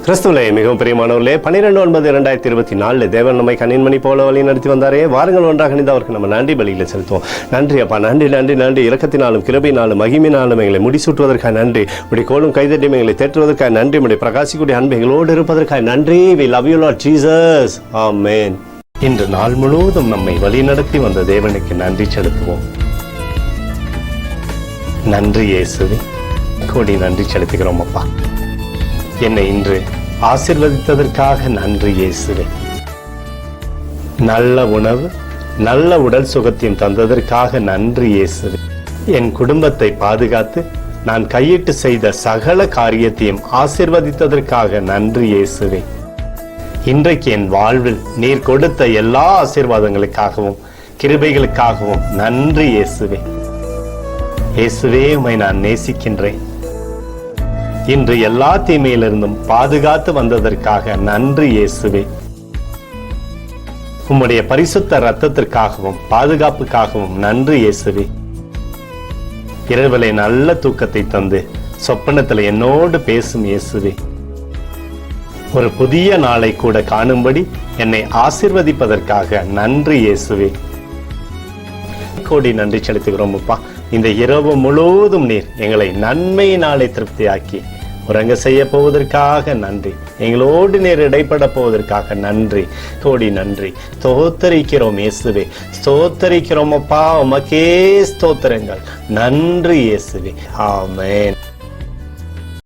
கிறிஸ்துவிலே மிகவும் பிரியமானவர்களே, 12/9/2024 தேவன் நம்மை கண்ணின்மணி போல வழி நடத்தி வந்தாரே. வாருங்கள் ஒன்றாக இணைந்து அவருக்கு நம்ம நன்றி பலிகளை செலுத்துவோம். நன்றி அப்பா, நன்றி நன்றி நன்றி. இரக்கத்தினாலும் கிருபையினாலும் மகிமையினாலும் எங்களை முடிசூட்டுவதற்காக நன்றி. உடைய கோலும் கைதட்டியும் எங்களை தேற்றுவதற்காக நன்றி. உடைய பிரகாசிக்கூடிய அன்பு எங்களோடு இருப்பதற்காக நன்றி. We love you Lord Jesus. Amen. இன்று நாள் முழுவதும் நம்மை வழி நடத்தி வந்த தேவனுக்கு நன்றி செலுத்துவோம். நன்றி இயேசுவே, கோடி நன்றி செலுத்துகிறோம் அப்பா. என்னை இன்று ஆசீர்வதித்ததற்காக நன்றி இயேசுவே. நல்ல உணவு, நல்ல உடல் சுகத்தையும் தந்ததற்காக நன்றி இயேசுவே. என் குடும்பத்தை பாதுகாத்து நான் கையிட்டு செய்த சகல காரியத்தையும் ஆசீர்வதித்ததற்காக நன்றி இயேசுவே. இன்றைக்கு என் வாழ்வில் நீர் கொடுத்த எல்லா ஆசீர்வாதங்களுக்காகவும் கிருபைகளுக்காகவும் நன்றி இயேசுவே. இயேசுவே, உம்மை நான் நேசிக்கின்றேன். இன்று எல்லா தீமையிலிருந்தும் பாதுகாத்து வந்ததற்காக நன்றி இயேசுவே. உம்முடைய பரிசுத்த இரத்தத்திற்காகவும் பாதுகாப்புக்காகவும் நன்றி இயேசுவே. இரவிலே நல்ல தூக்கத்தை தந்து சொப்பனத்தில் என்னோடு பேசும் இயேசுவே. ஒரு புதிய நாளை கூட காணும்படி என்னை ஆசீர்வதிப்பதற்காக நன்றி இயேசுவே. கோடி நன்றி செலுத்துகிறோம் அப்பா. இந்த இரவு முழுவதும் நீர் எங்களை நன்மையினாலே திருப்தியாக்கி உறங்க செய்ய போவதற்காக நன்றி. எங்களோடு நீர் இடைப்பட போவதற்காக நன்றி. கோடி நன்றி. ஸ்தோத்தரிக்கிறோம் இயேசுவே, ஸ்தோத்தரிக்கிறோம் அப்பா. உமக்கே ஸ்தோத்திரங்கள். நன்றி இயேசுவே. ஆமென்.